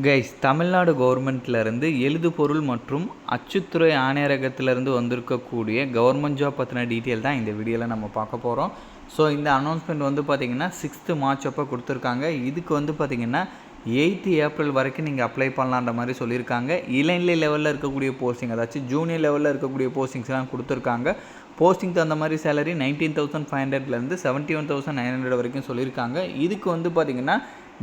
Guys, Tamil Nadu கவர்மெண்ட்லேருந்து எழுதுபொருள் மற்றும் அச்சுத்துறை ஆணையரகத்திலேருந்து வந்திருக்கக்கூடிய கவர்மெண்ட் ஜாப் பற்றின டீட்டெயில் தான் இந்த வீடியோவில் நம்ம பார்க்க போகிறோம். ஸோ இந்த அனௌன்ஸ்மெண்ட் வந்து பார்த்திங்கன்னா 6th March அப்போ கொடுத்துருக்காங்க. இதுக்கு வந்து பார்த்திங்கன்னா 8th April வரைக்கும் நீங்கள் அப்ளை பண்ணலான்ற மாதிரி சொல்லியிருக்காங்க. இளநிலை லெவலில் இருக்கக்கூடிய போஸ்டிங், அதாச்சும் ஜூனியர் லெவலில் இருக்கக்கூடிய போஸ்டிங்ஸ்லாம் கொடுத்துருக்காங்க. போஸ்டிங் தகுந்த மாதிரி சேலரி 19,500லேருந்து 71,900 வரைக்கும் சொல்லியிருக்காங்க. இதுக்கு வந்து பார்த்திங்கன்னா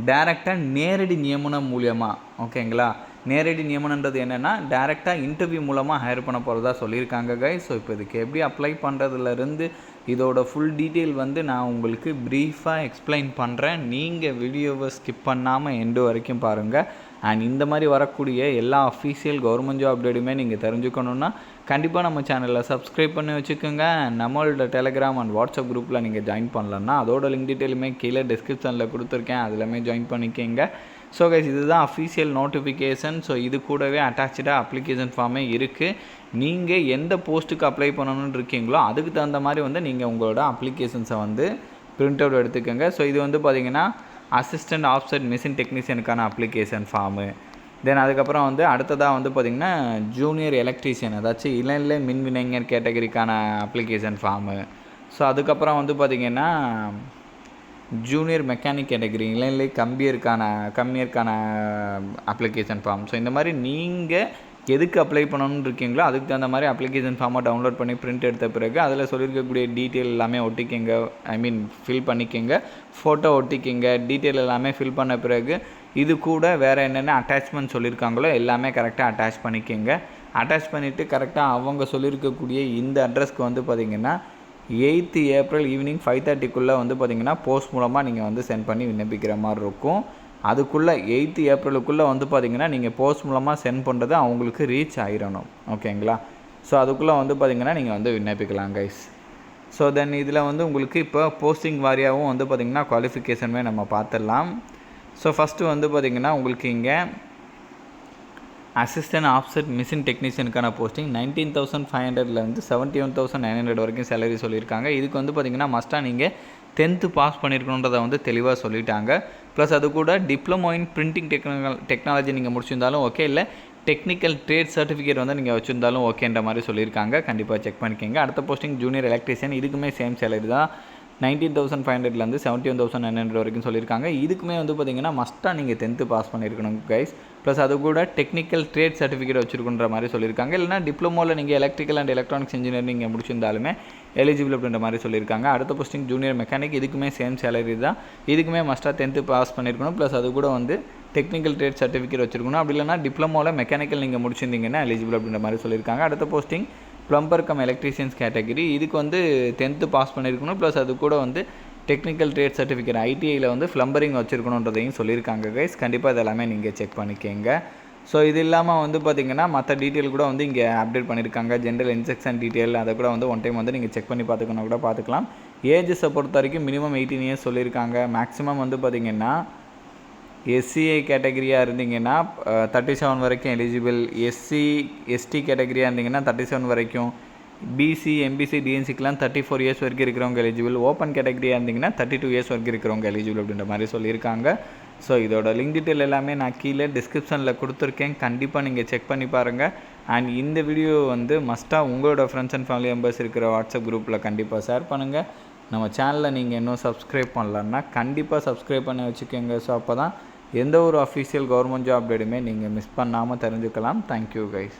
டைரெக்டாக நேரடி நியமனம் மூலியமாக, ஓகேங்களா, நேரடி நியமனன்றது என்னென்னா டைரெக்டாக இன்டர்வியூ மூலமாக ஹையர் பண்ண போகிறதா சொல்லியிருக்காங்க கைஸ். ஸோ இப்போ இதுக்கு எப்படி அப்ளை பண்ணுறதுலேருந்து இதோட ஃபுல் டீட்டெயில் வந்து நான் உங்களுக்கு ப்ரீஃபாக எக்ஸ்பிளைன் பண்ணுறேன். நீங்கள் வீடியோவை ஸ்கிப் பண்ணாமல் எண்டு வரைக்கும் பாருங்கள். அண்ட் இந்த மாதிரி வரக்கூடிய எல்லா அஃபீஷியல் கவர்மெண்ட் ஜாப் அப்டேட்டுமே நீங்கள் தெரிஞ்சுக்கணுன்னா கண்டிப்பாக நம்ம சேனலில் சப்ஸ்கிரைப் பண்ணி வச்சுக்கோங்க. நம்மளோட டெலிகிராம் அண்ட் வாட்ஸ்அப் குரூப்பில் நீங்கள் ஜாயின் பண்ணலன்னா அதோட லிங்க் டீட்டெயிலுமே கீழே டிஸ்கிரிப்ஷனில் கொடுத்துருக்கேன், அதிலுமே ஜாயின் பண்ணிக்கோங்க. ஸோ கைஸ், இதுதான் அஃபீஷியல் நோட்டிஃபிகேஷன். ஸோ இது கூடவே அட்டாச்சாக அப்ளிகேஷன் ஃபார்மே இருக்குது. நீங்கள் எந்த போஸ்ட்டுக்கு அப்ளை பண்ணணுன்னு இருக்கீங்களோ அதுக்கு தகுந்த மாதிரி வந்து நீங்கள் உங்களோட அப்ளிகேஷன்ஸை வந்து பிரிண்ட் அவுட் எடுத்துக்கோங்க. ஸோ இது வந்து பார்த்திங்கன்னா அசிஸ்டன்ட் ஆஃப்செட் மிஷின் டெக்னீஷியனுக்கான அப்ளிகேஷன் ஃபார்மு. தென் அதுக்கப்புறம் வந்து அடுத்ததாக வந்து பார்த்திங்கன்னா ஜூனியர் எலக்ட்ரீஷியன், அதாச்சும் இளநிலை மின்வினைஞர் கேட்டகரிக்கான அப்ளிகேஷன் ஃபார்மு. ஸோ அதுக்கப்புறம் வந்து பார்த்திங்கன்னா ஜூனியர் மெக்கானிக் கேட்டகரி, இளநிலை கம்பியருக்கான அப்ளிகேஷன் ஃபார்ம். ஸோ இந்த மாதிரி நீங்கள் எதுக்கு அப்ளை பண்ணணுன்னு இருக்கீங்களோ அதுக்கு தகுந்த மாதிரி அப்ளிகேஷன் ஃபார்மை டவுன்லோட் பண்ணி பிரிண்ட் எடுத்த பிறகு அதில் சொல்லியிருக்கக்கூடிய டீட்டெயில் எல்லாமே ஒட்டிக்கிங்க, ஃபில் பண்ணிக்கோங்க, ஃபோட்டோ ஒட்டிக்கிங்க, டீட்டெயில் எல்லாமே ஃபில் பண்ண பிறகு இது கூட வேறு என்னென்ன அட்டாச்மெண்ட் சொல்லியிருக்காங்களோ எல்லாமே கரெக்டாக அட்டாச் பண்ணிக்கோங்க. அட்டாச் பண்ணிவிட்டு கரெக்டாக அவங்க சொல்லியிருக்கக்கூடிய இந்த அட்ரஸ்க்கு வந்து பார்த்திங்கன்னா 8th April ஈவினிங் 5:30க்குள்ளே வந்து பார்த்திங்கன்னா போஸ்ட் மூலமாக நீங்கள் வந்து சென்ட் பண்ணி விண்ணப்பிக்கிற மாதிரி இருக்கும். அதுக்குள்ளே 8th Aprilக்குள்ளே வந்து பார்த்திங்கன்னா நீங்கள் போஸ்ட் மூலமாக சென்ட் பண்ணுறது அவங்களுக்கு ரீச் ஆகிடணும், ஓகேங்களா. ஸோ அதுக்குள்ளே வந்து பார்த்திங்கன்னா நீங்கள் வந்து விண்ணப்பிக்கலாம் கைஸ். ஸோ தென் இதில் வந்து உங்களுக்கு இப்போ போஸ்டிங் வாரியாகவும் வந்து பார்த்திங்கன்னா குவாலிஃபிகேஷனுமே நம்ம பார்த்துடலாம். ஸோ ஃபஸ்ட்டு வந்து பார்த்திங்கன்னா உங்களுக்கு இங்கே அசிஸ்டன்ட் ஆஃப்செட் மிஷின் டெக்னீஷியனுக்கான போஸ்டிங் 19,500லேருந்து 71,900 வரைக்கும் சேலரி சொல்லியிருக்காங்க. இதுக்கு வந்து பார்த்திங்கன்னா மஸ்ட்டாக நீங்கள் 10th பாஸ் பண்ணியிருக்கணுன்றதை வந்து தெளிவாக சொல்லிட்டாங்க. ப்ளஸ் அது கூட டிப்ளமோ இன் பிரிண்டிங் டெக்னாலஜி நீங்கள் முடிச்சிருந்தாலும் ஓகே, இல்லை டெக்னிக்கல் ட்ரேட் சர்டிஃபிகேட் வந்து நீங்கள் வச்சுருந்தாலும் ஓகேன்ற மாதிரி சொல்லியிருக்காங்க. கண்டிப்பாக செக் பண்ணிக்கோங்க. அடுத்த போஸ்டிங் ஜூனியர் எலக்ட்ரீஷியன், இதுக்குமே சேம் சேலரி தான் 19,500லேருந்து 71,900 வரைக்கும் சொல்லியிருக்காங்க. இதுக்குமே வந்து பார்த்திங்கன்னா மஸ்ட்டாக நீங்கள் 10th பாஸ் பண்ணியிருக்கணும் கைஸ். ப்ளஸ் அது கூட டெக்னிக்கல் ட்ரேட் சர்டிஃபிகேட் வச்சுருக்குன்ற மாதிரி சொல்லியிருக்காங்க. இல்லைனா டிப்ளமோவில் நீங்கள் எலக்ட்ரிக்கல் அண்ட் எலக்ட்ரானிக்ஸ் இன்ஜினியரிங் நீங்கள் முடிச்சிருந்தாலுமே எலிஜிபிள் அப்படின்ற மாதிரி சொல்லியிருக்காங்க. அடுத்த போஸ்டிங் ஜூனியர் மெக்கானிக், இதுக்குமே சேம் சேலரி தான். இதுக்குமே மஸ்ட்டாக 10th பாஸ் பண்ணியிருக்கணும். ப்ளஸ் அது கூட வந்து டெக்னிக்கல் ட்ரேட் சர்டிஃபிகேட் வச்சுருக்கணும். அப்படி இல்லைனா டிப்ளமோவில் மெக்கானிக்கல் நீங்கள் முடிச்சிருந்தீங்கன்னா எலிஜிபிள் அப்படின்ற மாதிரி சொல்லியிருக்காங்க. அடுத்த posting plumber come electricians category, இதுக்கு வந்து 10th பாஸ் பண்ணியிருக்கணும். ப்ளஸ் அது கூட வந்து டெக்னிக்கல் ட்ரேட் சர்டிஃபிகேட் ஐடிஐயில் வந்து ப்ளம்பரிங் வச்சுருக்கணுன்றதையும் சொல்லியிருக்காங்க கைஸ். கண்டிப்பாக இதெல்லாமே நீங்கள் செக் பண்ணிக்கோங்க. ஸோ இது இல்லாமல் வந்து பார்த்திங்கன்னா மற்ற டீட்டெயில் கூட வந்து இங்கே அப்டேட் பண்ணியிருக்காங்க. ஜென்ரல் இன்ஸ்ட்ரக்ஷன் டீட்டெயில் அதை கூட வந்து ஒன் டைம் வந்து நீங்கள் செக் பண்ணி பார்த்துக்கணும் கூட பார்த்துக்கலாம். ஏஜஸை பொறுத்த வரைக்கும் மினிமம் 18 years சொல்லியிருக்காங்க. மேக்ஸிமம் வந்து பார்த்திங்கன்னா எஸ்சிஐ கேட்டகரியாக இருந்தீங்கன்னா 37 வரைக்கும் எலிஜிபிள். எஸ்டி கேட்டகரியாக இருந்தீங்கன்னா 37 வரைக்கும். பிசி எம்பிசி டிஎன்சிக்கெலாம் 34 years வரைக்கும் இருக்கிறவங்க எலிஜிபிள். ஓப்பன் கேட்டகரியாக இருந்தீங்கன்னா 32 years வரைக்கும் இருக்கிறவங்க எலிஜிபிள் அப்படின்ற மாதிரி சொல்லியிருக்காங்க. ஸோ இதோட லிங்க் டீட்டெயில் எல்லாமே நான் கீழே டிஸ்கிரிப்ஷனில் கொடுத்துருக்கேன். கண்டிப்பாக நீங்கள் செக் பண்ணி பாருங்கள். அண்ட் இந்த வீடியோ வந்து மஸ்ட்டாக உங்களோட ஃப்ரெண்ட்ஸ் அண்ட் ஃபேமிலி மெம்பர்ஸ் இருக்கிற வாட்ஸ்அப் குரூப்பில் கண்டிப்பாக ஷேர் பண்ணுங்கள். நம்ம சேனலில் நீங்கள் இன்னும் சப்ஸ்கிரைப் பண்ணலன்னா கண்டிப்பாக சப்ஸ்கிரைப் பண்ணி வச்சுக்கோங்க. ஸோ அப்போ தான் எந்த ஒரு அஃபீஷியல் கவர்மெண்ட் ஜாப் அப்டேட்டுமே நீங்கள் மிஸ் பண்ணாமல் தெரிஞ்சுக்கலாம். Thank you guys.